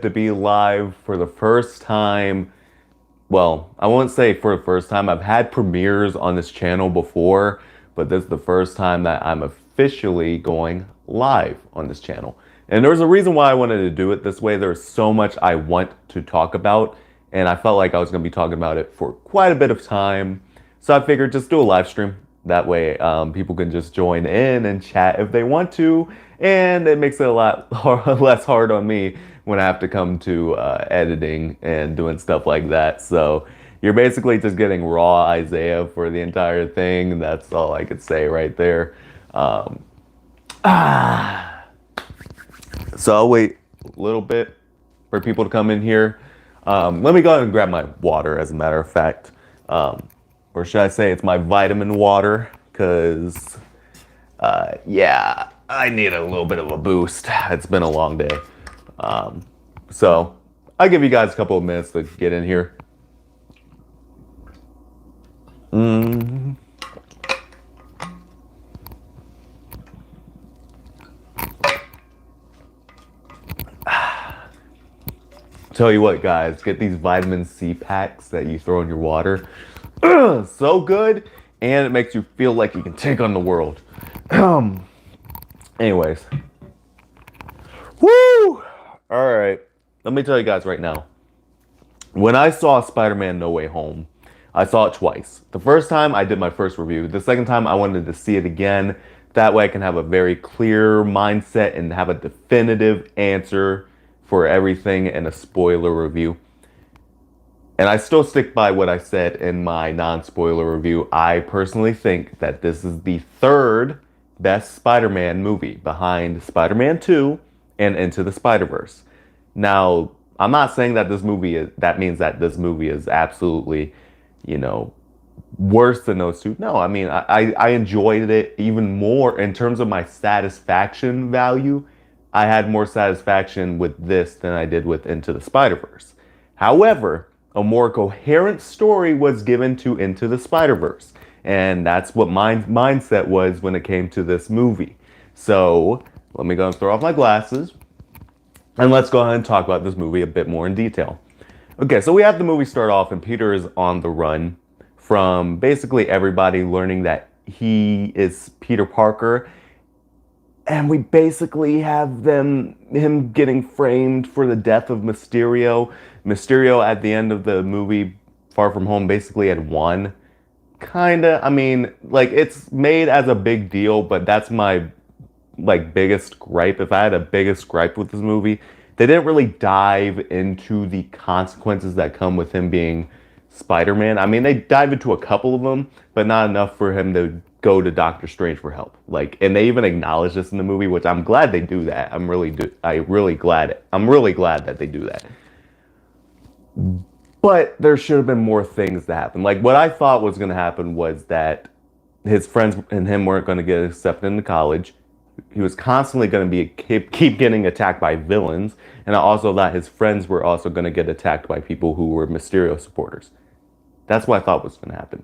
to be live for the first time. Well, I won't say for the first time. I've had premieres on this channel before, but this is the first time that I'm officially going live on this channel. And there's a reason why I wanted to do it this way. There's so much I want to talk about, and I felt like I was going to be talking about it for quite a bit of time. So I figured just do a live stream. That way, people can just join in and chat if they want to, and it makes it a lot less hard on me when I have to come to editing and doing stuff like that. So you're basically just getting raw Isaiah for the entire thing. That's all I could say right there. Um, ah. So I'll wait a little bit for people to come in here. Let me go ahead and grab my water, as a matter of fact. Or should I say it's my vitamin water, because, yeah, I need a little bit of a boost. It's been a long day. So I'll give you guys a couple of minutes to get in here. Tell you what, guys, get these vitamin C packs that you throw in your water. So good, and it makes you feel like you can take on the world. Anyways. Woo! Alright, let me tell you guys right now. When I saw Spider-Man No Way Home, I saw it twice. The first time, I did my first review. The second time, I wanted to see it again. That way I can have a very clear mindset and have a definitive answer for everything in a spoiler review. And I still stick by what I said in my non-spoiler review. I personally think that this is the third best Spider-Man movie, behind Spider-Man 2 and Into the Spider-Verse. Now, I'm not saying that that means that this movie is absolutely, worse than those two. No, I mean, I enjoyed it even more in terms of my satisfaction value. I had more satisfaction with this than I did with Into the Spider-Verse. However, a more coherent story was given to Into the Spider-Verse. And that's what my mindset was when it came to this movie. So let me go and throw off my glasses. And let's go ahead and talk about this movie a bit more in detail. Okay, so we have the movie start off and Peter is on the run from basically everybody learning that he is Peter Parker. And we basically have him getting framed for the death of Mysterio. Mysterio at the end of the movie Far From Home basically had won. Kinda, I mean, like, it's made as a big deal, but that's my, biggest gripe. If I had a biggest gripe with this movie, they didn't really dive into the consequences that come with him being Spider-Man. I mean, they dive into a couple of them, but not enough for him to go to Doctor Strange for help. And they even acknowledge this in the movie, which I'm glad they do that. I'm really glad that they do that. But there should have been more things that happened. Like, what I thought was going to happen was that his friends and him weren't going to get accepted into college. He was constantly going to be keep getting attacked by villains. And I also thought his friends were also going to get attacked by people who were Mysterio supporters. That's what I thought was going to happen.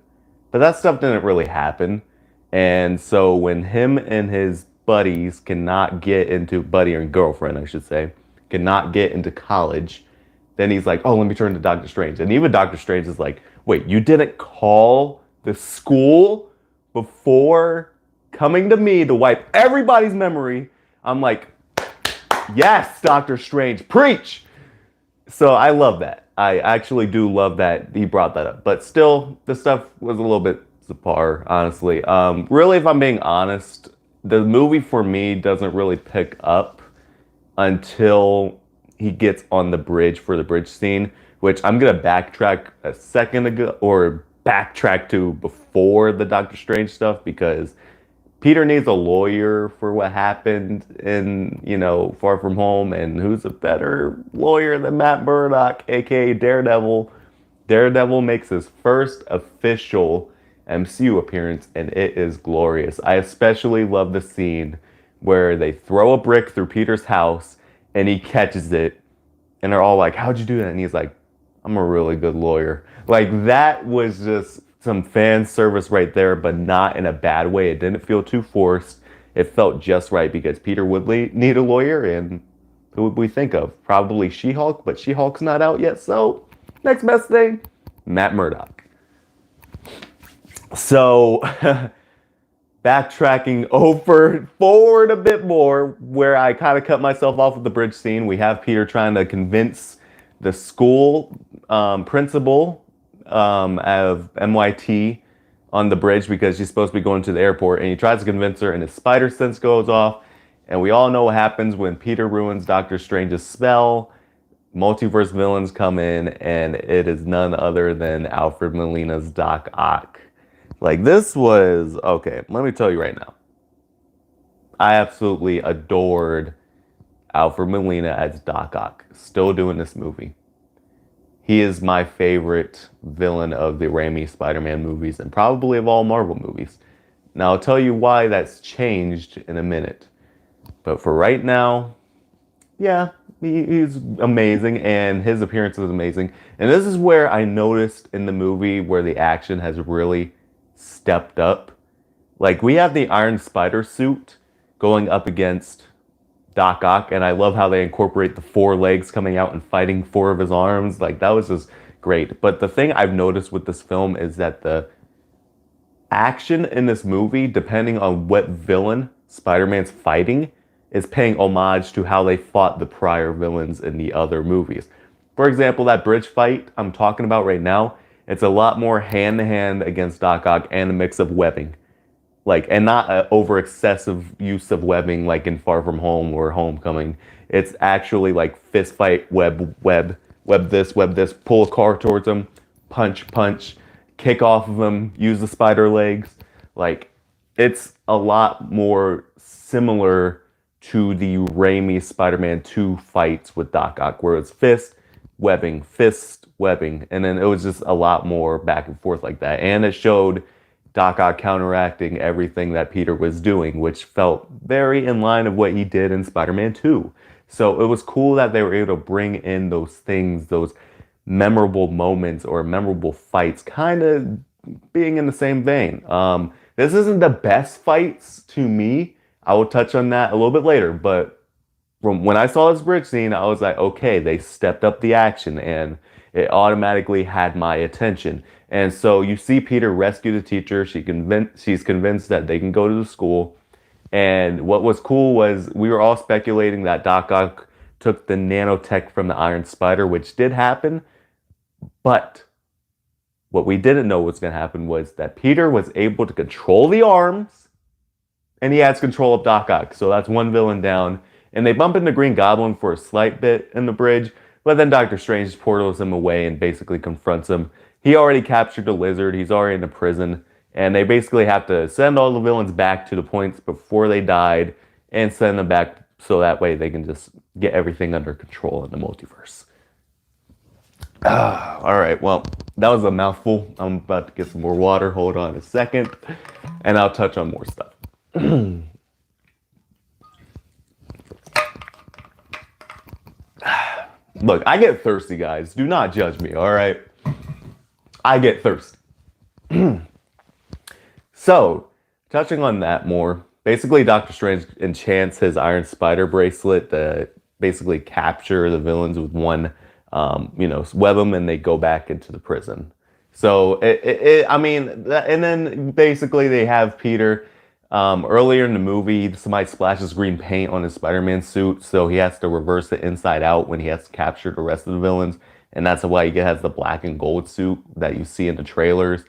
But that stuff didn't really happen. And so when him and his buddies cannot get into, buddy or girlfriend, I should say, cannot get into college, then he's like, oh, let me turn to Doctor Strange. And even Doctor Strange is like, wait, you didn't call the school before coming to me to wipe everybody's memory? I'm like, yes, Doctor Strange, preach! So I love that. I actually do love that he brought that up. But still, the stuff was a little bit subpar, honestly. Really, if I'm being honest, the movie for me doesn't really pick up until he gets on the bridge for the bridge scene, which I'm gonna backtrack a second ago, or backtrack to before the Doctor Strange stuff, because Peter needs a lawyer for what happened in, Far From Home, and who's a better lawyer than Matt Murdock, aka Daredevil? Daredevil makes his first official MCU appearance, and it is glorious. I especially love the scene where they throw a brick through Peter's house, and he catches it, and they're all like, how'd you do that? And he's like, I'm a really good lawyer. That was just some fan service right there, but not in a bad way. It didn't feel too forced. It felt just right, because Peter would need a lawyer, and Who would we think of? Probably She-Hulk, but She-Hulk's not out yet. So next best thing, Matt Murdock. So backtracking over forward a bit more, where I kind of cut myself off with the bridge scene. We have Peter trying to convince the school principal of MYT on the bridge because she's supposed to be going to the airport, and he tries to convince her, and his spider sense goes off, and we all know what happens when Peter ruins Doctor Strange's spell. Multiverse villains come in, and it is none other than Alfred Molina's Doc Ock. Like, this was, okay, let me tell you right now. I absolutely adored Alfred Molina as Doc Ock. Still doing this movie. He is my favorite villain of the Raimi Spider-Man movies and probably of all Marvel movies. Now, I'll tell you why that's changed in a minute. But for right now, yeah, he's amazing, and his appearance is amazing. And this is where I noticed in the movie where the action has really stepped up. Like, we have the Iron Spider suit going up against Doc Ock, and I love how they incorporate the 4 legs coming out and fighting 4 of his arms. Like, that was just great. But the thing I've noticed with this film is that the action in this movie, depending on what villain Spider-Man's fighting, is paying homage to how they fought the prior villains in the other movies. For example, that bridge fight I'm talking about right now, it's a lot more hand-to-hand against Doc Ock and a mix of webbing. Like, and not an over excessive use of webbing like in Far From Home or Homecoming. It's actually like fist fight, web this, pull a car towards him, punch, kick off of him, use the spider legs. Like, it's a lot more similar to the Raimi Spider-Man 2 fights with Doc Ock, where it's fist, webbing, and then it was just a lot more back and forth like that. And it showed Doc Ock counteracting everything that Peter was doing, which felt very in line of what he did in Spider-Man 2. So it was cool that they were able to bring in those things, those memorable moments or memorable fights, kind of being in the same vein. This isn't the best fights to me. I will touch on that a little bit later, but from when I saw this bridge scene, I was like, okay, they stepped up the action, and it automatically had my attention. And so you see Peter rescue the teacher. She's convinced that they can go to the school. And what was cool was we were all speculating that Doc Ock took the nanotech from the Iron Spider, which did happen. But what we didn't know was going to happen was that Peter was able to control the arms, and he has control of Doc Ock. So that's one villain down. And they bump into Green Goblin for a slight bit in the bridge, but then Doctor Strange portals him away and basically confronts him. He already captured the lizard. He's already in the prison. And they basically have to send all the villains back to the points before they died and send them back so that way they can just get everything under control in the multiverse. All right, well, that was a mouthful. I'm about to get some more water. Hold on a second, and I'll touch on more stuff. Look, I get thirsty, guys. Do not judge me, all right? I get thirsty. So, touching on that more, basically Doctor Strange enchants his Iron Spider bracelet to basically capture the villains with one, web them, and they go back into the prison. So, and then basically they have Peter. Earlier in the movie, somebody splashes green paint on his Spider-Man suit, so he has to reverse it inside out when he has to capture the rest of the villains, and that's why he has the black and gold suit that you see in the trailers,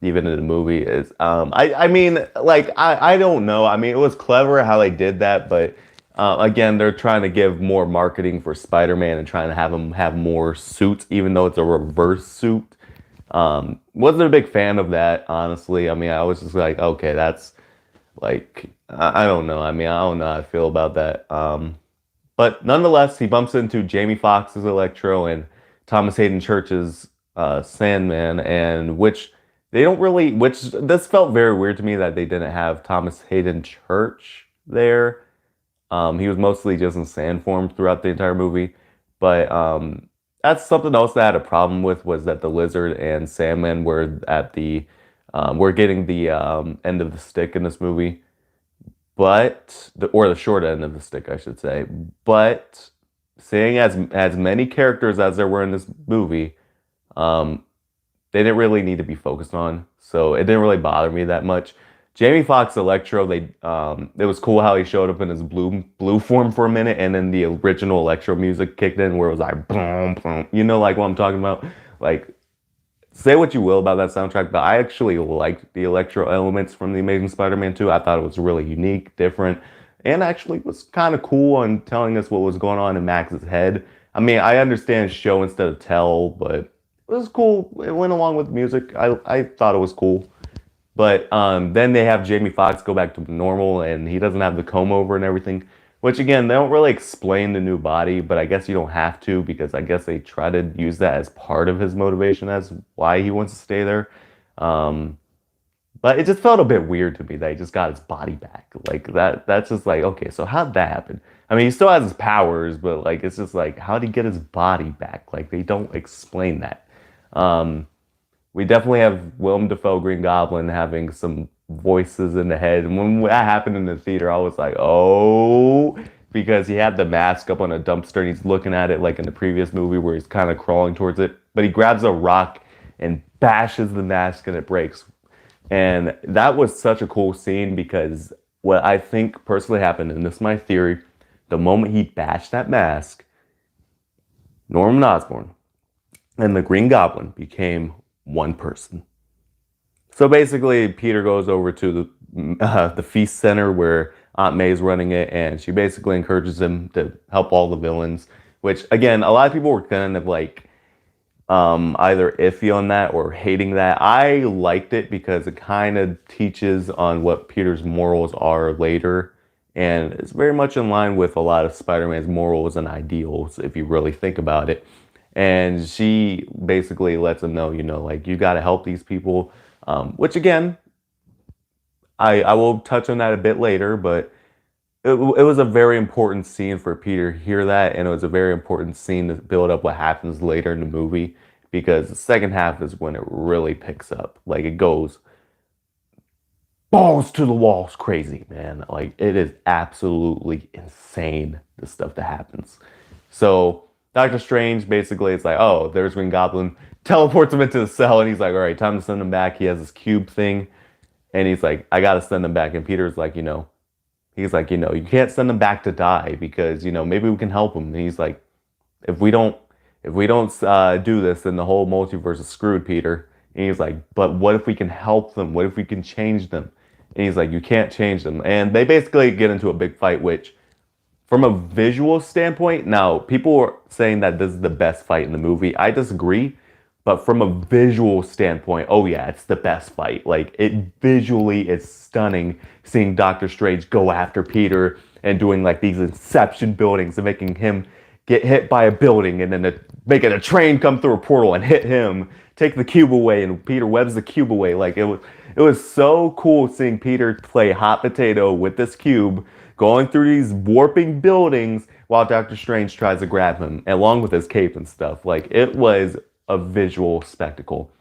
even in the movie. I don't know. I mean, it was clever how they did that, but again, they're trying to give more marketing for Spider-Man and trying to have him have more suits, even though it's a reverse suit. Wasn't a big fan of that, honestly. I mean, I was just like, okay, that's like, I don't know. I mean, I don't know how I feel about that. But nonetheless, he bumps into Jamie Foxx's Electro and Thomas Hayden Church's Sandman, and which this felt very weird to me that they didn't have Thomas Hayden Church there. He was mostly just in sand form throughout the entire movie. But that's something else that I had a problem with, was that the Lizard and Sandman were getting the end of the stick in this movie. or the short end of the stick, I should say. But seeing as many characters as there were in this movie, um, they didn't really need to be focused on, so it didn't really bother me that much. Jamie Foxx Electro, it was cool how he showed up in his blue form for a minute, and then the original Electro music kicked in, where it was like boom boom, like what I'm talking about. Like, say what you will about that soundtrack, but I actually liked the electro elements from the Amazing Spider-Man 2. I thought it was really unique, different, and actually was kind of cool on telling us what was going on in Max's head. I mean, I understand show instead of tell, but it was cool. It went along with music. I thought it was cool. But then they have Jamie Foxx go back to normal, and he doesn't have the comb over and everything. Which again, they don't really explain the new body, but I guess you don't have to, because I guess they try to use that as part of his motivation as why he wants to stay there. Um, but it just felt a bit weird to me that he just got his body back. Like that's just like, okay, so how'd that happen? I mean, he still has his powers, but like it's just like, how'd he get his body back? Like they don't explain that. Um, we definitely have Willem Dafoe Green Goblin having some voices in the head. And when that happened in the theater, I was like, oh, because he had the mask up on a dumpster and he's looking at it like in the previous movie where he's kind of crawling towards it. But he grabs a rock and bashes the mask and it breaks. And that was such a cool scene, because what I think personally happened, and this is my theory, the moment he bashed that mask, Norman Osborn and the Green Goblin became one person. So basically, Peter goes over to the feast center where Aunt May's running it, and she basically encourages him to help all the villains. Which again, a lot of people were kind of like either iffy on that or hating that. I liked it because it kind of teaches on what Peter's morals are later, and it's very much in line with a lot of Spider-Man's morals and ideals if you really think about it. And she basically lets him know, like, you got to help these people. Which again, I will touch on that a bit later, but it was a very important scene for Peter to hear that, and it was a very important scene to build up what happens later in the movie, because the second half is when it really picks up. Like, it goes balls to the walls crazy, man. Like, it is absolutely insane, the stuff that happens. So Doctor Strange basically, it's like, oh, there's Green Goblin, teleports him into the cell, and he's like, all right, time to send him back. He has this cube thing, and he's like, I gotta send him back. And Peter's like, he's like, you can't send him back to die, because maybe we can help him. And he's like, if we don't do this, then the whole multiverse is screwed, Peter. And he's like, but what if we can help them? What if we can change them? And he's like, you can't change them. And they basically get into a big fight, which, from a visual standpoint, now people are saying that this is the best fight in the movie. I disagree. But from a visual standpoint, oh yeah, it's the best fight. Like, it visually is stunning, seeing Doctor Strange go after Peter and doing like these inception buildings and making him get hit by a building, and then making a train come through a portal and hit him, take the cube away, and Peter webs the cube away. Like, it was so cool seeing Peter play hot potato with this cube, going through these warping buildings while Doctor Strange tries to grab him, along with his cape and stuff. Like, it was a visual spectacle.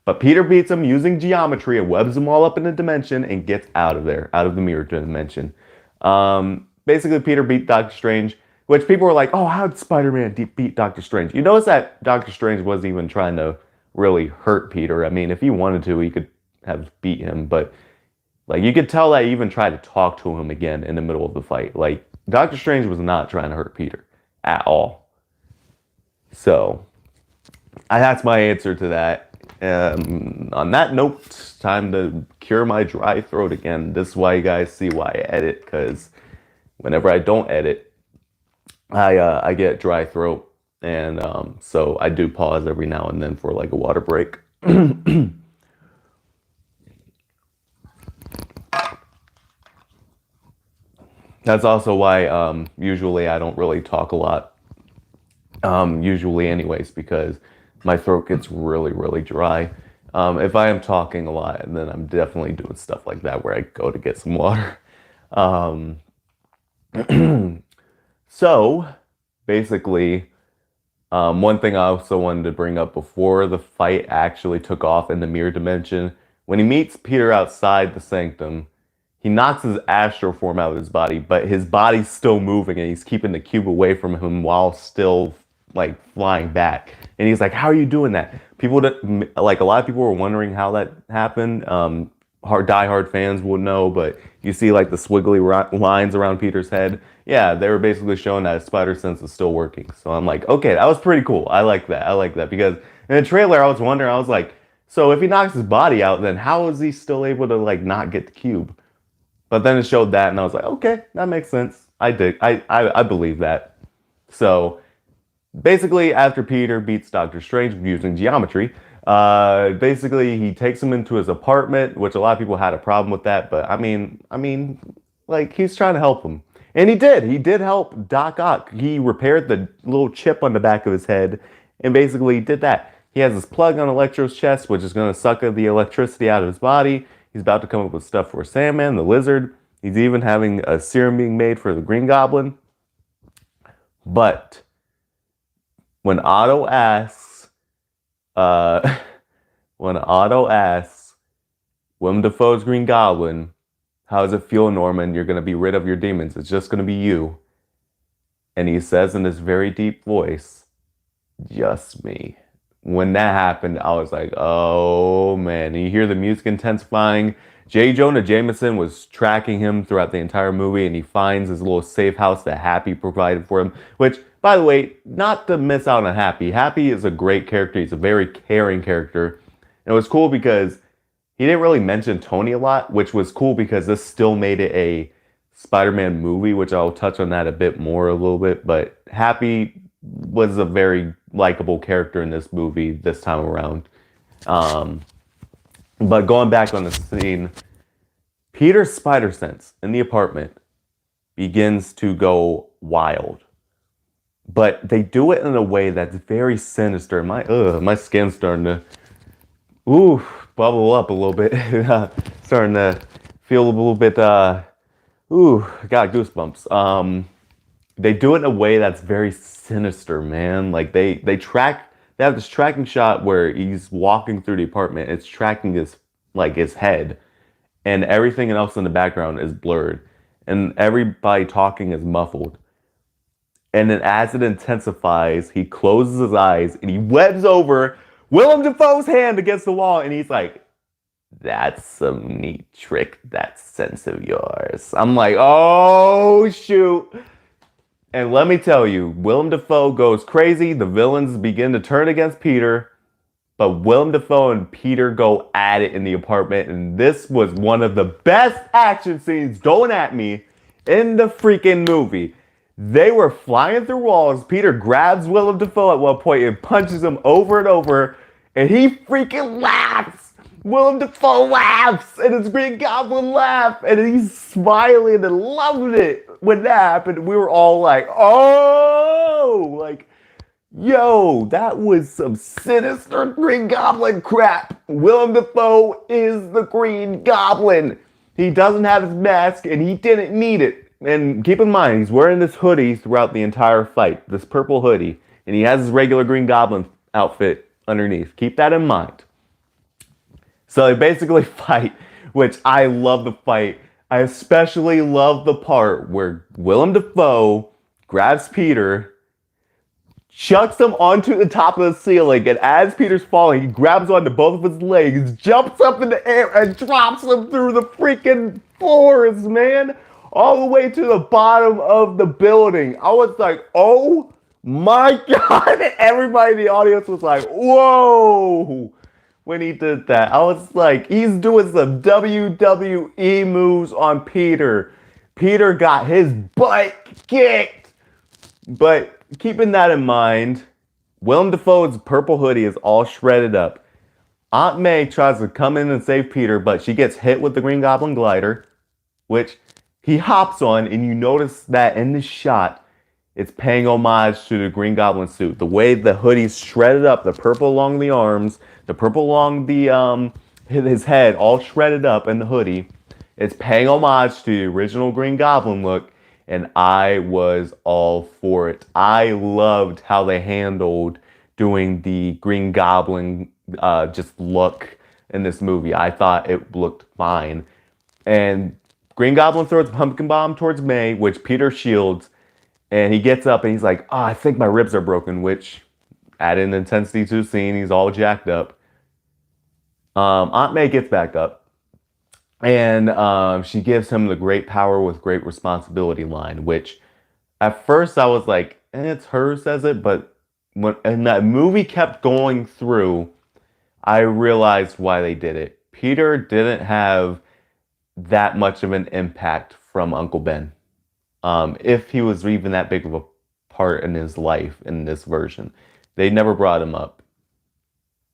But Peter beats him using geometry and webs them all up in a dimension and gets out of there, out of the mirror dimension. Basically, Peter beat Doctor Strange, which people were like, oh, how did Spider-Man beat Doctor Strange? You notice that Doctor Strange wasn't even trying to really hurt Peter. I mean, if he wanted to, he could have beat him, but like, you could tell that he even tried to talk to him again in the middle of the fight. Like, Doctor Strange was not trying to hurt Peter at all. So that's my answer to that. On that note, time to cure my dry throat again. This is why you guys see why I edit, because whenever I don't edit, I get dry throat, and so I do pause every now and then for like a water break. That's also why usually I don't really talk a lot. Usually anyways, because my throat gets really, really dry. If I am talking a lot, and then I'm definitely doing stuff like that where I go to get some water. So basically, one thing I also wanted to bring up before the fight actually took off in the mirror dimension, when he meets Peter outside the sanctum, he knocks his astral form out of his body, but his body's still moving and he's keeping the cube away from him while still like flying back. And he's like, how are you doing that? People that like a lot of people were wondering how that happened. Die-hard fans would know, but you see like the swiggly lines around Peter's head. Yeah, they were basically showing that his spider sense is still working. So I'm like, okay, that was pretty cool. I like that. I like that because in the trailer I was wondering, I was like, so if he knocks his body out, then how is he still able to like not get the cube? But then it showed that, and I was like, okay, that makes sense. I believe that. So basically, after Peter beats Doctor Strange using geometry, basically he takes him into his apartment, which a lot of people had a problem with that. But I mean, like he's trying to help him, and he did. He did help Doc Ock. He repaired the little chip on the back of his head, and basically did that. He has this plug on Electro's chest, which is going to suck the electricity out of his body. He's about to come up with stuff for Sandman, the Lizard. He's even having a serum being made for the Green Goblin. But when Otto asks, Willem Dafoe's Green Goblin, how does it feel, Norman? You're going to be rid of your demons. It's just going to be you. And he says in this very deep voice, just me. When that happened, I was like, oh man. And you hear the music intensifying. J. Jonah Jameson was tracking him throughout the entire movie, and he finds his little safe house that Happy provided for him. Which, by the way, not to miss out on Happy. Happy is a great character. He's a very caring character. And it was cool because he didn't really mention Tony a lot, which was cool because this still made it a Spider-Man movie, which I'll touch on that a bit more a little bit. But Happy was a very likable character in this movie this time around. But going back on the scene, Peter's spider sense in the apartment begins to go wild. But they do it in a way that's very sinister. My skin's starting to bubble up a little bit. Starting to feel a little bit I got goosebumps. They do it in a way that's very sinister, man. Like they have this tracking shot where he's walking through the apartment. It's tracking his head, and everything else in the background is blurred, and everybody talking is muffled. And then as it intensifies, he closes his eyes and he webs over Willem Dafoe's hand against the wall, and he's like, "That's some neat trick, that sense of yours." I'm like, oh shoot. And let me tell you, Willem Dafoe goes crazy. The villains begin to turn against Peter. But Willem Dafoe and Peter go at it in the apartment. And this was one of the best action scenes going at me in the freaking movie. They were flying through walls. Peter grabs Willem Dafoe at one point and punches him over and over. And he freaking laughs. Willem Dafoe laughs, and his Green Goblin laughs, and he's smiling and loving it. When that happened, we were all like, oh, like, yo, that was some sinister Green Goblin crap. Willem Dafoe is the Green Goblin. He doesn't have his mask, and he didn't need it. And keep in mind, he's wearing this hoodie throughout the entire fight, this purple hoodie, and he has his regular Green Goblin outfit underneath. Keep that in mind. So they basically fight, which I love the fight. I especially love the part where Willem Dafoe grabs Peter, chucks him onto the top of the ceiling, and as Peter's falling, he grabs onto both of his legs, jumps up in the air, and drops him through the freaking floors, man. All the way to the bottom of the building. I was like, oh my God. Everybody in the audience was like, whoa. When he did that, I was like, he's doing some WWE moves on Peter. Peter got his butt kicked. But keeping that in mind, Willem Dafoe's purple hoodie is all shredded up. Aunt May tries to come in and save Peter, but she gets hit with the Green Goblin glider, which he hops on, and you notice that in this shot, it's paying homage to the Green Goblin suit. The way the hoodie's shredded up, the purple along the arms, the purple along the his head, all shredded up in the hoodie. It's paying homage to the original Green Goblin look, and I was all for it. I loved how they handled doing the Green Goblin just look in this movie. I thought it looked fine. And Green Goblin throws a pumpkin bomb towards May, which Peter shields, and he gets up and he's like, "Oh, I think my ribs are broken," which added intensity to the scene. He's all jacked up. Aunt May gets back up, and she gives him the great power with great responsibility line, which at first I was like, it's her says it, but when and that movie kept going through, I realized why they did it. Peter didn't have that much of an impact from Uncle Ben. If he was even that big of a part in his life in this version. They never brought him up.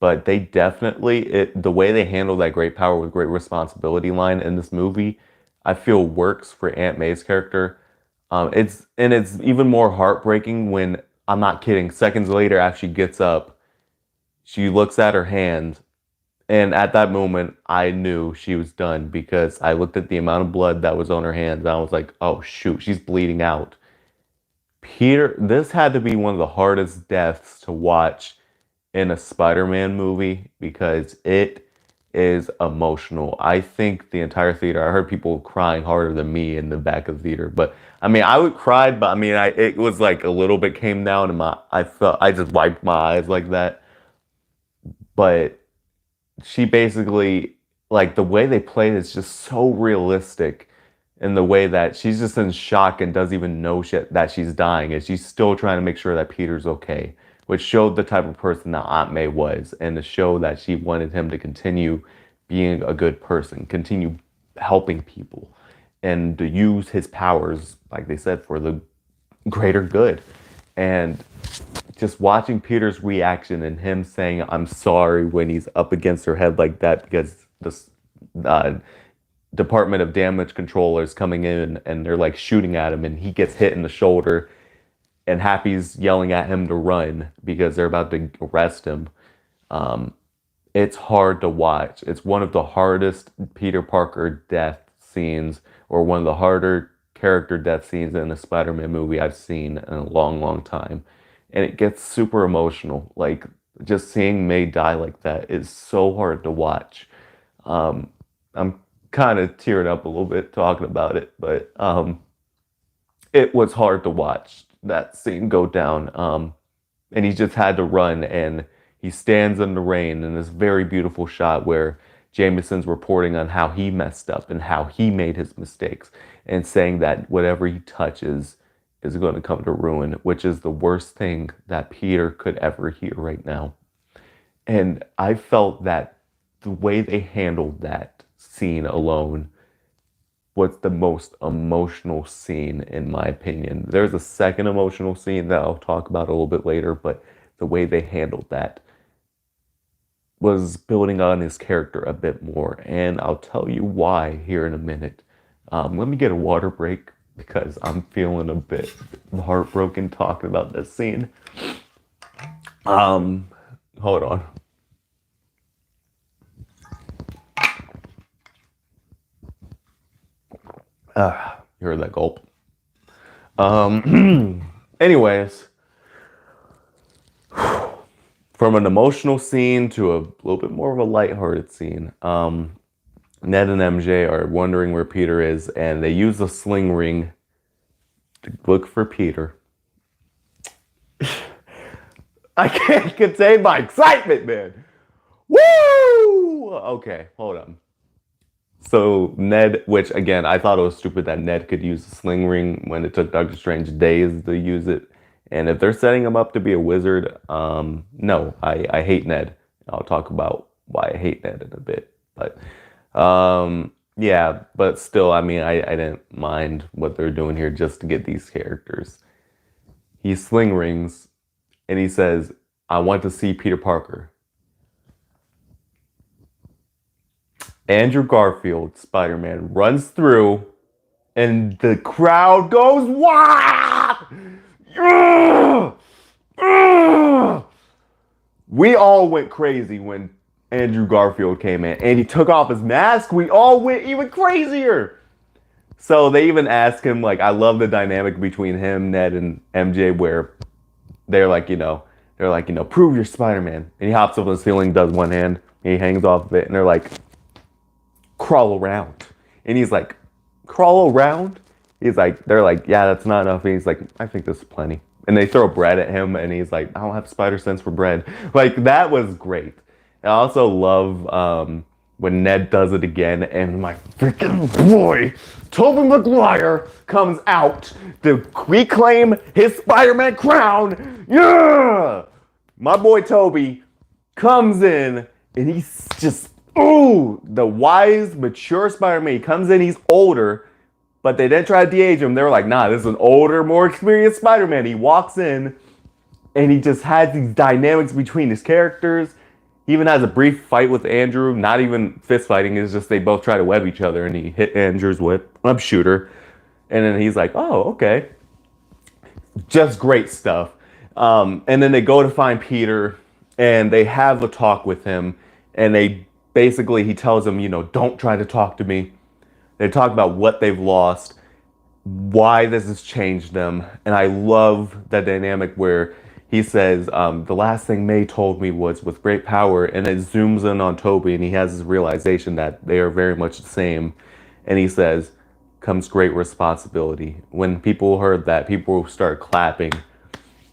But they definitely, the way they handle that great power with great responsibility line in this movie, I feel works for Aunt May's character. It's even more heartbreaking when, I'm not kidding, seconds later after she gets up, she looks at her hand, and at that moment I knew she was done because I looked at the amount of blood that was on her hands and I was like, oh shoot, she's bleeding out. Peter, this had to be one of the hardest deaths to watch in a Spider-Man movie because it is emotional. I think the entire theater, I heard people crying harder than me in the back of the theater, but I mean, I would cry, but I mean, it was like a little bit came down and I just wiped my eyes like that. But she basically, like the way they played is just so realistic in the way that she's just in shock and doesn't even know that she's dying, and she's still trying to make sure that Peter's okay, which showed the type of person that Aunt May was, and to show that she wanted him to continue being a good person, continue helping people, and to use his powers, like they said, for the greater good. And just watching Peter's reaction and him saying, I'm sorry, when he's up against her head like that because this Department of Damage Control is coming in and they're like shooting at him and he gets hit in the shoulder and Happy's yelling at him to run because they're about to arrest him. It's hard to watch. It's one of the hardest Peter Parker death scenes, or one of the harder character death scenes in a Spider-Man movie I've seen in a long, long time. And it gets super emotional. Like, just seeing May die like that is so hard to watch. I'm kind of tearing up a little bit talking about it, but it was hard to watch that scene go down. And he just had to run, and he stands in the rain in this very beautiful shot where Jameson's reporting on how he messed up and how he made his mistakes, and saying that whatever he touches is going to come to ruin, which is the worst thing that Peter could ever hear right now. And I felt that the way they handled that scene alone was the most emotional scene, in my opinion. There's a second emotional scene that I'll talk about a little bit later, but the way they handled that was building on his character a bit more, and I'll tell you why here in a minute. Let me get a water break because I'm feeling a bit heartbroken talking about this scene. Hold on. You heard that gulp. Anyways, from an emotional scene to a little bit more of a lighthearted scene, Ned and MJ are wondering where Peter is, and they use the sling ring to look for Peter. I can't contain my excitement, man. Woo! Okay, hold on. So Ned, which again, I thought it was stupid that Ned could use the sling ring when it took Doctor Strange days to use it. And if they're setting him up to be a wizard, no, I hate Ned. I'll talk about why I hate Ned in a bit. But yeah, but still, I mean, I didn't mind what they're doing here just to get these characters. He sling rings and he says, I want to see Peter Parker. Andrew Garfield, Spider-Man, runs through and the crowd goes wild. We all went crazy when Andrew Garfield came in and he took off his mask. We all went even crazier. So they even asked him, like, I love the dynamic between him, Ned, and MJ, where they're like, prove you're Spider-Man. And he hops up on the ceiling, does one hand, and he hangs off of it, and they're like, crawl around. And he's like, crawl around. He's like, they're like, yeah, that's not enough. And he's like, I think this is plenty. And they throw bread at him, and he's like, I don't have spider sense for bread. Like, that was great. I also love when Ned does it again, and my freaking boy, Tobey Maguire, comes out to reclaim his Spider-Man crown. Yeah! My boy Tobey comes in, and he's just, ooh, the wise, mature Spider-Man. He comes in, he's older, but they didn't try to de-age him. They were like, nah, this is an older, more experienced Spider-Man. He walks in, and he just has these dynamics between his characters. He even has a brief fight with Andrew, not even fist fighting, it's just they both try to web each other, and he hit Andrew's web shooter. And then he's like, oh, okay. Just great stuff. And then they go to find Peter, and they have a talk with him, and he tells him, don't try to talk to me. They talk about what they've lost, why this has changed them. And I love that dynamic where he says, the last thing May told me was with great power, and it zooms in on Tobey, and he has this realization that they are very much the same. And he says, comes great responsibility. When people heard that, people started clapping,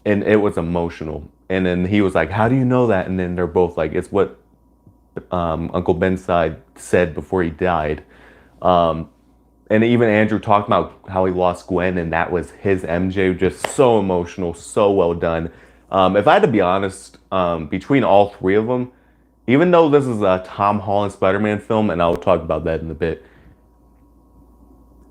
and it was emotional. And then he was like, how do you know that? And then they're both like, it's what Uncle Benside said before he died. And even Andrew talked about how he lost Gwen, and that was his MJ. Just so emotional, so well done. If I had to be honest, between all three of them, even though this is a Tom Holland Spider-Man film, and I'll talk about that in a bit,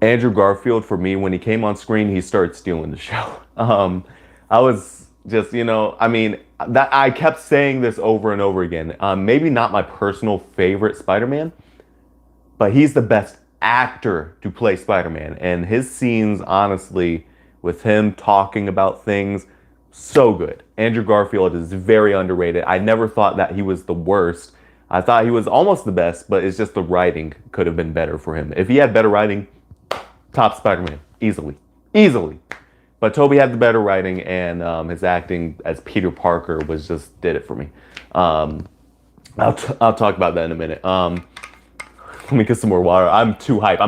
Andrew Garfield, for me, when he came on screen, he started stealing the show. I was just, that I kept saying this over and over again. Maybe not my personal favorite Spider-Man, but he's the best actor to play Spider-Man. And his scenes, honestly, with him talking about things, so good. Andrew Garfield is very underrated. I never thought that he was the worst. I thought he was almost the best, but it's just the writing could have been better for him. If he had better writing, top Spider-Man, easily. Easily. But Tobey had the better writing, and his acting as Peter Parker did it for me. I'll talk about that in a minute. Let me get some more water. I'm too hype.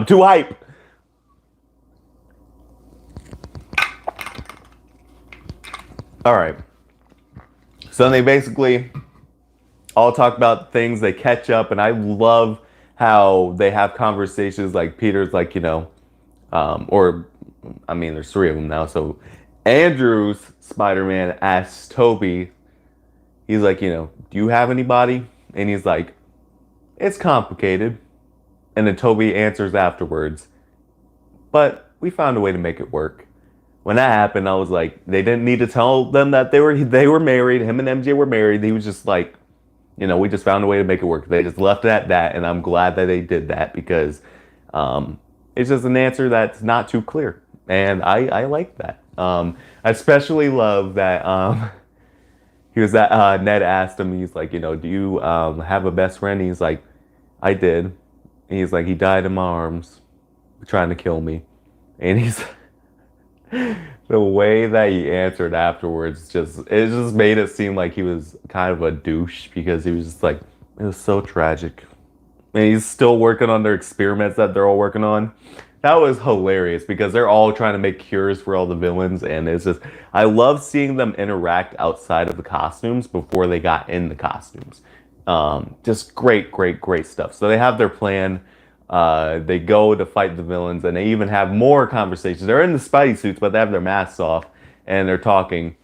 All right. So they basically all talk about things. They catch up, and I love how they have conversations. Like Peter's like, there's three of them now. So Andrew's Spider-Man asks Tobey, he's like, do you have anybody? And he's like, it's complicated. And then Tobey answers afterwards, but we found a way to make it work. When that happened, I was like, they didn't need to tell them that they were married. Him and MJ were married. He was just like, we just found a way to make it work. They just left it at that, and I'm glad that they did that because it's just an answer that's not too clear, and I like that. I especially love that Ned asked him, he's like, do you have a best friend? He's like, I did. And he's like, he died in my arms, trying to kill me, and he's. The way that he answered afterwards just made it seem like he was kind of a douche because he was just like, it was so tragic. And he's still working on their experiments that they're all working on. That was hilarious because they're all trying to make cures for all the villains, and I love seeing them interact outside of the costumes before they got in the costumes. Just great stuff. So they have their plan. They go to fight the villains, and they even have more conversations. They're in the Spidey suits, but they have their masks off, and they're talking.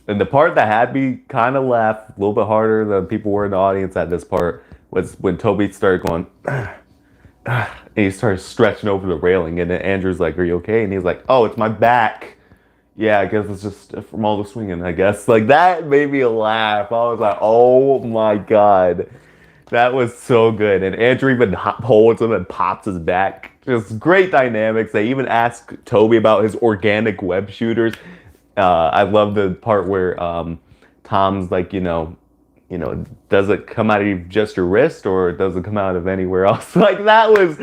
And the part that had me kind of laugh a little bit harder than people were in the audience at this part was when Tobey started going, and he started stretching over the railing, and then Andrew's like, are you okay? And he's like, oh, it's my back. Yeah, I guess it's just from all the swinging, I guess. Like, that made me laugh. I was like, oh my God. That was so good. And Andrew even holds him and pops his back. Just great dynamics. They even ask Tobey about his organic web shooters. I love the part where Tom's like, does it come out of just your wrist or does it come out of anywhere else? Like, that was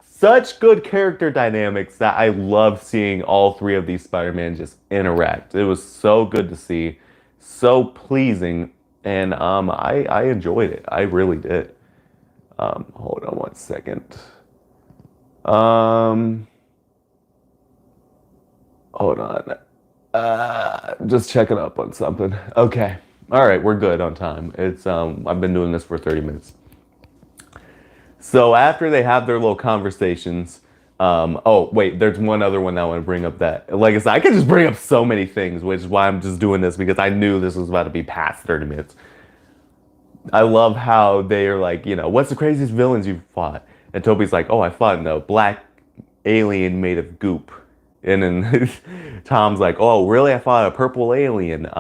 such good character dynamics that I love seeing all three of these Spider-Man just interact. It was so good to see. So pleasing. And I enjoyed it. I really did. Hold on one second. Um, hold on. Just checking up on something. Okay. All right, we're good on time. It's I've been doing this for 30 minutes. So after they have their little conversations, oh wait, there's one other one that I want to bring up that, like I said, I could just bring up so many things, which is why I'm just doing this because I knew this was about to be past 30 minutes. I love how they are like, what's the craziest villains you've fought? And Toby's like, oh, I fought in a black alien made of goop. And then Tom's like, oh, really? I fought a purple alien, in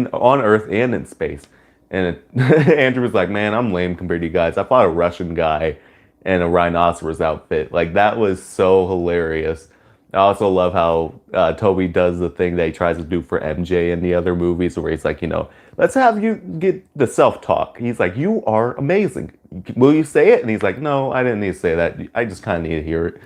on Earth and in space. And Andrew was like, man, I'm lame compared to you guys. I fought a Russian guy in a rhinoceros outfit. Like, that was so hilarious. I also love how Toby does the thing that he tries to do for MJ in the other movies where he's like, let's have you get the self-talk. He's like, you are amazing. Will you say it? And he's like, no, I didn't need to say that. I just kind of need to hear it.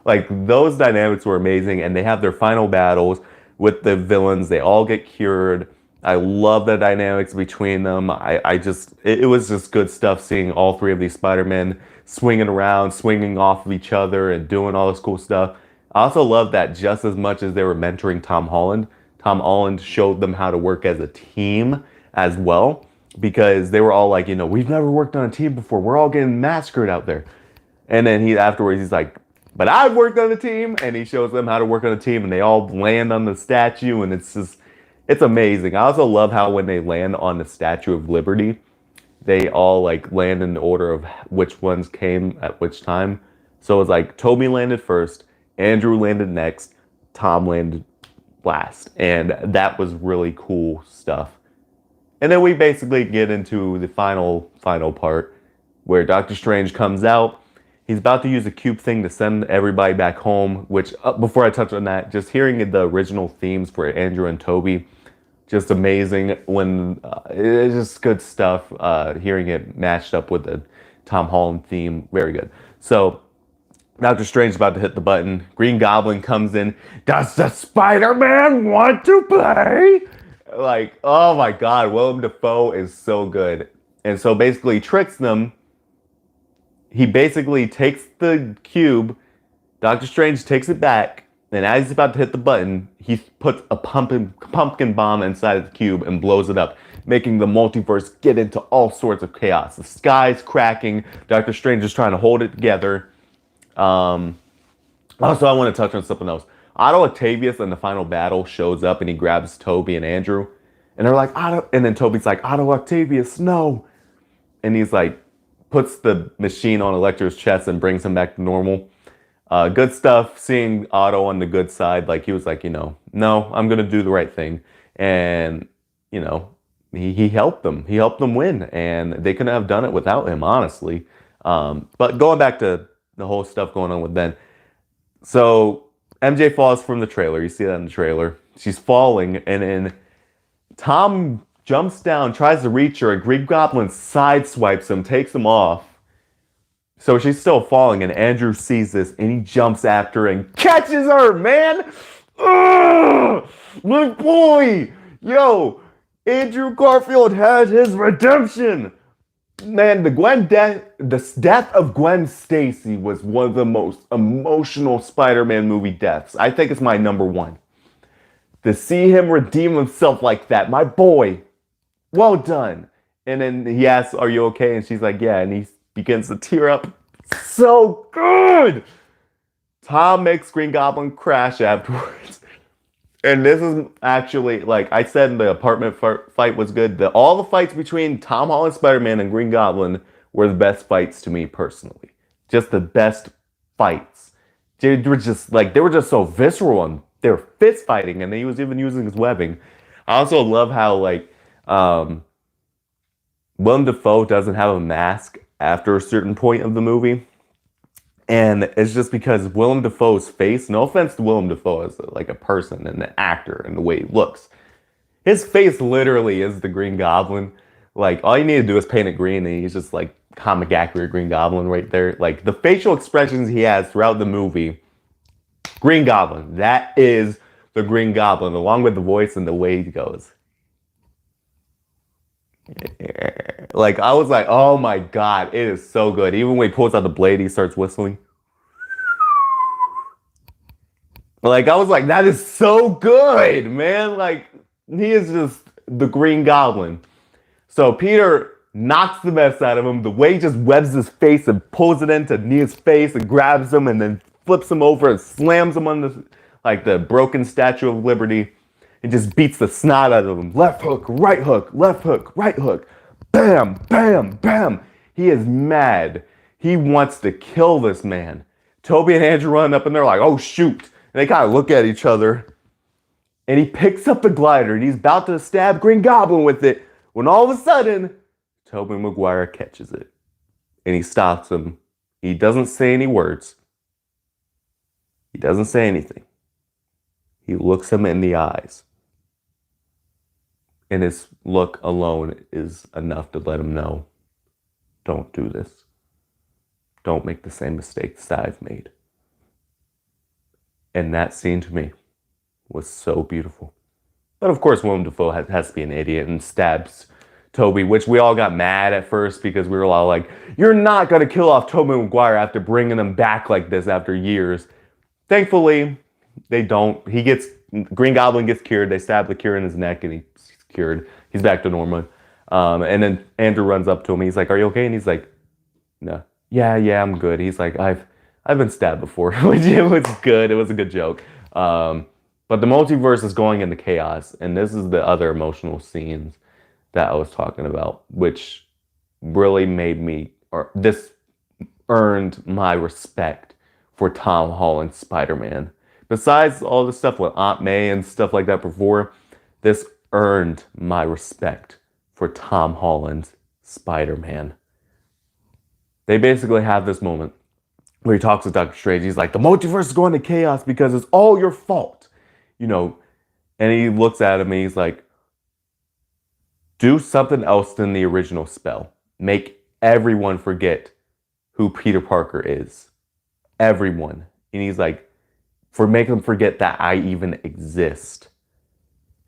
Like, those dynamics were amazing, and they have their final battles with the villains. They all get cured. I love the dynamics between them. It was just good stuff seeing all three of these Spider-Men swinging around, swinging off of each other, and doing all this cool stuff. I also love that just as much as they were mentoring Tom Holland showed them how to work as a team as well, because they were all like, we've never worked on a team before. We're all getting massacred out there. And then afterwards he's like, but I've worked on a team, and he shows them how to work on a team, and they all land on the statue, and it's amazing. I also love how when they land on the Statue of Liberty, they all like land in the order of which ones came at which time. So it's like Toby landed first, Andrew landed next, Tom landed last, and that was really cool stuff. And then we basically get into the final part where Doctor Strange comes out. He's about to use a cube thing to send everybody back home, which, before I touch on that, just hearing the original themes for Andrew and Toby, just amazing. When it's just good stuff. Hearing it matched up with the Tom Holland theme, very good. So Doctor Strange is about to hit the button. Green Goblin comes in. Does the Spider-Man want to play? Like, oh my God, Willem Dafoe is so good. And so basically he tricks them. He basically takes the cube, Doctor Strange takes it back, and as he's about to hit the button, he puts a pumpkin bomb inside of the cube and blows it up, making the multiverse get into all sorts of chaos. The sky's cracking, Doctor Strange is trying to hold it together. Also, I want to touch on something else. Otto Octavius in the final battle shows up and he grabs Toby and Andrew, and they're like, Otto, and then Toby's like, Otto Octavius, no. And he's like, puts the machine on Electro's chest and brings him back to normal. Good stuff, seeing Otto on the good side. Like, he was like, no, I'm going to do the right thing. And, he helped them. He helped them win. And they couldn't have done it without him, honestly. But going back to the whole stuff going on with Ben. So, MJ falls from the trailer. You see that in the trailer. She's falling, and then Tom jumps down, tries to reach her, and Green Goblin sideswipes him, takes him off. So she's still falling, and Andrew sees this, and he jumps after her and catches her, man! Ugh! My boy! Yo, Andrew Garfield had his redemption! Man, the death of Gwen Stacy was one of the most emotional Spider-Man movie deaths. I think it's my number one. To see him redeem himself like that, my boy, well done. And then he asks, are you okay? And she's like, yeah. And he begins to tear up. So good. Tom makes Green Goblin crash afterwards. And this is actually, like I said, the apartment fight was good. All the fights between Tom Holland Spider-Man and Green Goblin were the best fights to me personally. Just the best fights. They were just so visceral, and they were fist fighting, and he was even using his webbing. I also love how, like, Willem Dafoe doesn't have a mask after a certain point of the movie. And it's just because Willem Dafoe's face, no offense to Willem Dafoe as like a person and an actor and the way he looks, his face literally is the Green Goblin. Like, all you need to do is paint it green, and he's just like comic accurate Green Goblin right there. Like, the facial expressions he has throughout the movie, Green Goblin, that is the Green Goblin, along with the voice and the way he goes. Like, I was like, oh my God, it is so good. Even when he pulls out the blade, he starts whistling. Like, I was like, that is so good, man. Like, he is just the Green Goblin. So Peter knocks the mess out of him. The way he just webs his face and pulls it into Nea's face and grabs him and then flips him over and slams him on the broken Statue of Liberty. It just beats the snot out of him. Left hook, right hook, left hook, right hook. Bam, bam, bam. He is mad. He wants to kill this man. Toby and Andrew run up and they're like, oh shoot. And they kind of look at each other. And he picks up the glider and he's about to stab Green Goblin with it when all of a sudden, Tobey Maguire catches it. And he stops him. He doesn't say any words. He doesn't say anything. He looks him in the eyes. And his look alone is enough to let him know, don't do this. Don't make the same mistakes that I've made. And that scene to me was so beautiful. But of course, Willem Dafoe has to be an idiot and stabs Toby, which we all got mad at first because we were all like, you're not going to kill off Tobey Maguire after bringing him back like this after years. Thankfully, they don't. Green Goblin gets cured. They stab the cure in his neck and he's cured. He's back to normal. And then Andrew runs up to him. He's like, are you okay? And he's like, no. Yeah, I'm good. He's like, I've been stabbed before, which it was good. It was a good joke. But the multiverse is going into chaos, and this is the other emotional scenes that I was talking about, which really this earned my respect for Tom Holland's Spider-Man. Besides all the stuff with Aunt May and stuff like that before, this earned my respect for Tom Holland's Spider-Man. They basically have this moment where he talks to Doctor Strange. He's like, the multiverse is going to chaos because it's all your fault. And he looks at him and he's like, do something else than the original spell. Make everyone forget who Peter Parker is. Everyone. And he's like, make them forget that I even exist.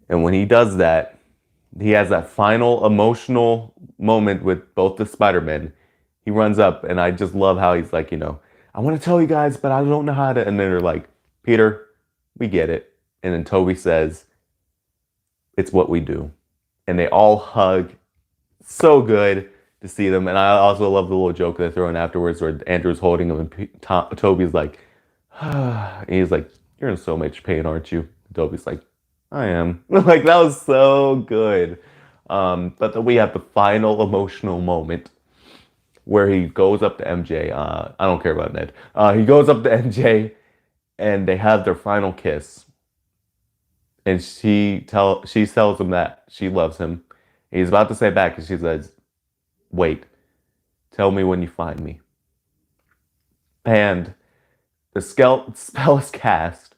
And when he does that, he has that final emotional moment with both the Spider-Men. He runs up and I just love how he's like, I want to tell you guys, but I don't know how to. And then they're like, Peter, we get it. And then Toby says, it's what we do. And they all hug. So good to see them. And I also love the little joke they throw in afterwards where Andrew's holding him and Toby's like, and he's like, you're in so much pain, aren't you? And Toby's like, I am. Like, that was so good. But then we have the final emotional moment where he goes up to MJ. I don't care about Ned. He goes up to MJ and they have their final kiss. And she tells him that she loves him. And he's about to say back and she says, wait, tell me when you find me. And the spell is cast.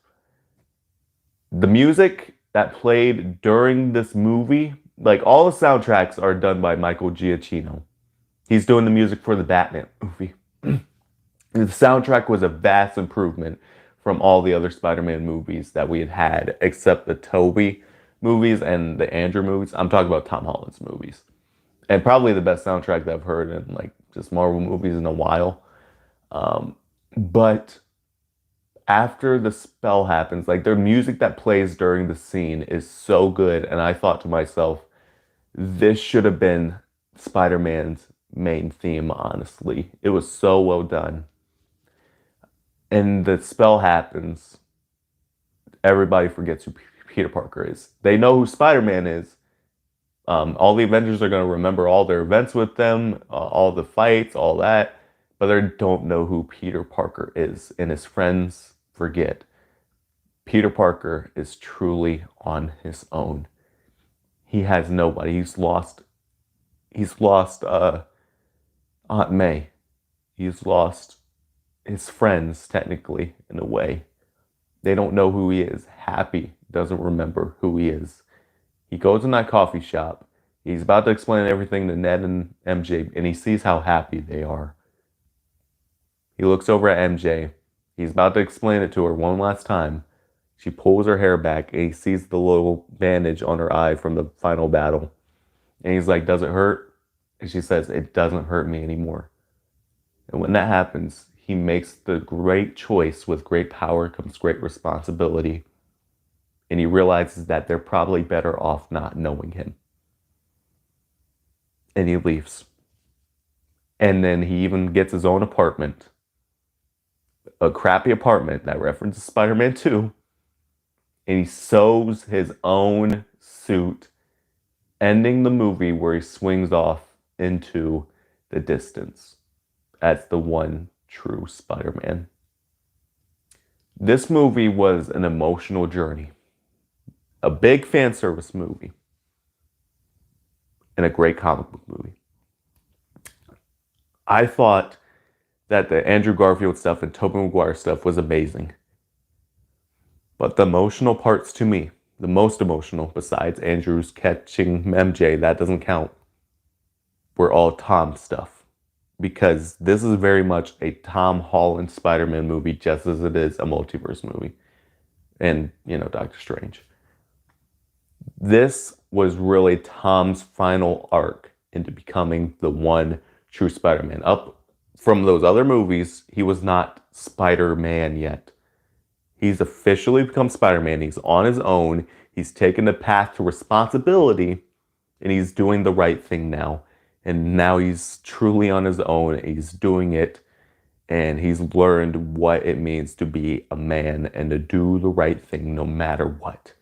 The music that played during this movie, like all the soundtracks are done by Michael Giacchino. He's doing the music for the Batman movie. The soundtrack was a vast improvement from all the other Spider-Man movies that we had except the Tobey movies and the Andrew movies. I'm talking about Tom Holland's movies. And probably the best soundtrack that I've heard in like just Marvel movies in a while. But after the spell happens, like the music that plays during the scene is so good. And I thought to myself, this should have been Spider-Man's main theme, honestly. It was so well done. And the spell happens, everybody forgets who Peter Parker is. They know who Spider-Man is. All the Avengers are going to remember all their events with them, all the fights, all that. But they don't know who Peter Parker is. And his friends forget. Peter Parker is truly on his own. He has nobody. He's lost Aunt May. He's lost his friends, technically, in a way. They don't know who he is. Happy doesn't remember who he is. He goes in that coffee shop. He's about to explain everything to Ned and MJ, and he sees how happy they are. He looks over at MJ. He's about to explain it to her one last time. She pulls her hair back, and he sees the little bandage on her eye from the final battle. And he's like, does it hurt? And she says, it doesn't hurt me anymore. And when that happens, he makes the great choice. With great power comes great responsibility. And he realizes that they're probably better off not knowing him. And he leaves. And then he even gets his own apartment. A crappy apartment that references Spider-Man 2. And he sews his own suit, ending the movie where he swings off into the distance as the one true Spider-Man. This movie was an emotional journey, a big fan service movie, and a great comic book movie. I thought that the Andrew Garfield stuff and Tobey Maguire stuff was amazing. But the emotional parts to me, the most emotional, besides Andrew's catching MJ, that doesn't count, were all Tom stuff. Because this is very much a Tom Holland Spider-Man movie, just as it is a multiverse movie. And, Doctor Strange. This was really Tom's final arc into becoming the one true Spider-Man. Up from those other movies, he was not Spider-Man yet. He's officially become Spider-Man. He's on his own. He's taken the path to responsibility, and he's doing the right thing now. And now he's truly on his own. He's doing it, and he's learned what it means to be a man and to do the right thing no matter what.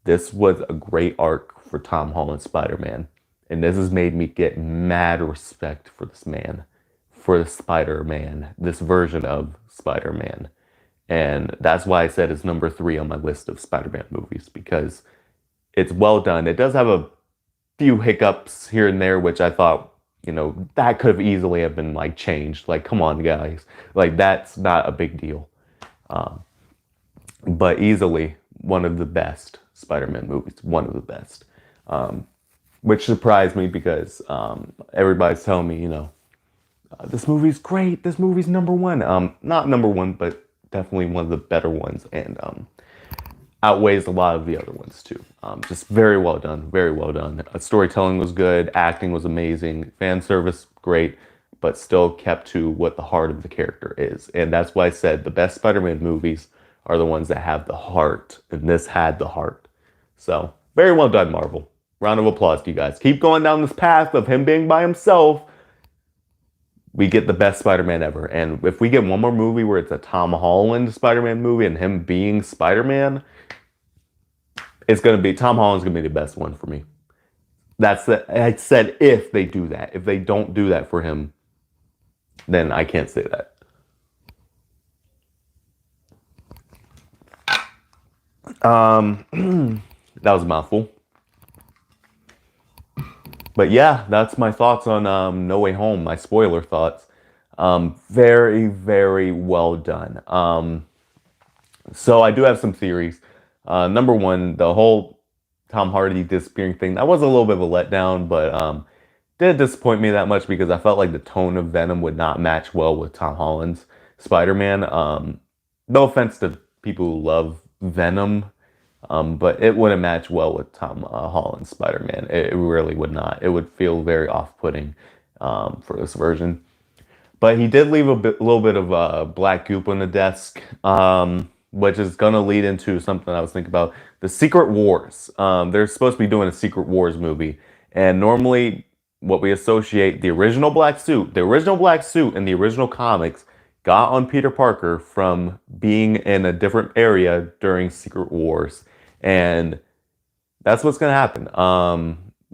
This was a great arc for Tom Holland Spider-Man. And this has made me get mad respect for this man, for the Spider-Man, this version of Spider-Man. And that's why I said it's number 3 on my list of Spider-Man movies, because it's well done. It does have a few hiccups here and there, which I thought, that could have easily have been changed. Come on, guys. That's not a big deal. But easily one of the best Spider-Man movies, one of the best. Which surprised me because everybody's telling me, this movie's great. This movie's number 1. Not number 1, but definitely one of the better ones, and outweighs a lot of the other ones too. Just very well done, very well done. Storytelling was good, acting was amazing, fan service great, but still kept to what the heart of the character is. And that's why I said the best Spider-Man movies are the ones that have the heart, and this had the heart. So, very well done, Marvel. Round of applause to you guys. Keep going down this path of him being by himself. We get the best Spider-Man ever. And if we get one more movie where it's a Tom Holland Spider-Man movie and him being Spider-Man, it's going to be, Tom Holland's going to be the best one for me. I said if they do that. If they don't do that for him, then I can't say that. That was a mouthful. But yeah, that's my thoughts on No Way Home, my spoiler thoughts. Very, very well done. So I do have some theories. Number 1, the whole Tom Hardy disappearing thing, that was a little bit of a letdown, but didn't disappoint me that much because I felt like the tone of Venom would not match well with Tom Holland's Spider-Man. No offense to people who love Venom, but it wouldn't match well with Tom Holland's Spider-Man. It really would not. It would feel very off-putting for this version. But he did leave a little bit of black goop on the desk, which is going to lead into something I was thinking about. The Secret Wars. They're supposed to be doing a Secret Wars movie. And normally what we associate the original black suit in the original comics got on Peter Parker from being in a different area during Secret Wars. And that's what's going to happen.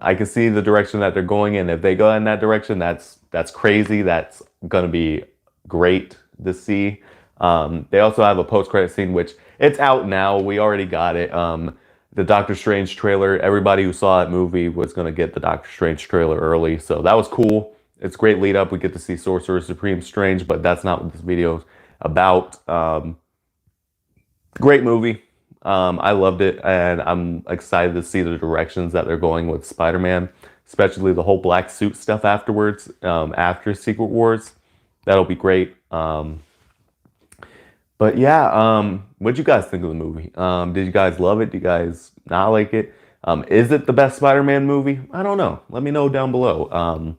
I can see the direction that they're going in. If they go in that direction, that's crazy. That's going to be great to see. They also have a post-credit scene, which it's out now. We already got it. The Doctor Strange trailer, everybody who saw that movie was going to get the Doctor Strange trailer early. So that was cool. It's great lead up. We get to see Sorcerer Supreme Strange, but that's not what this video is about. Great movie. I loved it, and I'm excited to see the directions that they're going with Spider-Man, especially the whole black suit stuff afterwards, after Secret Wars. That'll be great. But yeah, what'd you guys think of the movie? Did you guys love it? Did you guys not like it? Is it the best Spider-Man movie? I don't know. Let me know down below.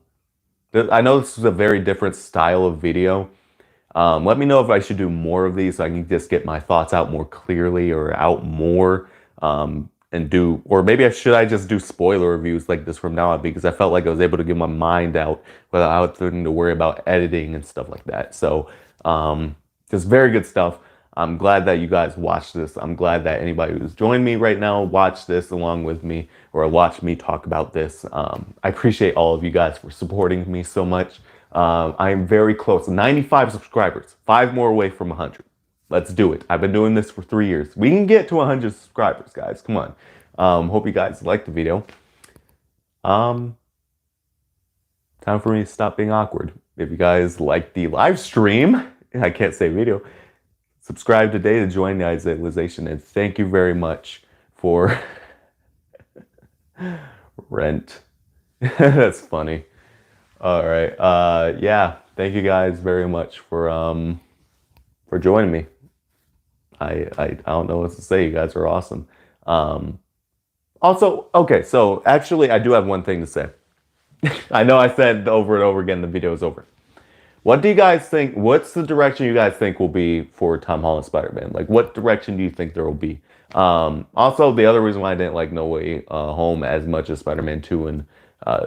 I know this is a very different style of video. Let me know if I should do more of these so I can just get my thoughts out more clearly or out more. And do, or maybe I just do spoiler reviews like this from now on, because I felt like I was able to get my mind out without having to worry about editing and stuff like that. So, just very good stuff. I'm glad that you guys watched this. I'm glad that anybody who's joined me right now watched this along with me, or watched me talk about this. I appreciate all of you guys for supporting me so much. I am very close, 95 subscribers, 5 more away from 100. Let's do it. I've been doing this for 3 years. We can get to 100 subscribers, guys. Come on. Hope you guys liked the video. Time for me to stop being awkward. If you guys like the live stream, I can't say video, subscribe today to join the idealization. And thank you very much for rent. That's funny. All right. Yeah. Thank you guys very much for joining me. I don't know what to say. You guys are awesome. Also, okay, so actually I do have one thing to say. I know I said over and over again the video is over. What do you guys think? What's the direction you guys think will be for Tom Holland Spider-Man? Like, what direction do you think there will be? Also, the other reason why I didn't like No Way Home as much as Spider-Man 2 and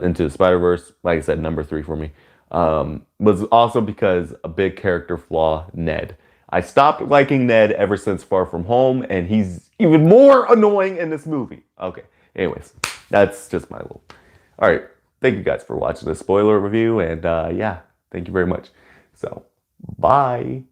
Into the Spider-Verse, like I said, number 3 for me, was also because a big character flaw, Ned. I stopped liking Ned ever since Far From Home, and he's even more annoying in this movie. Okay, anyways, that's just my little... All right, thank you guys for watching this spoiler review, and yeah, thank you very much. So, bye.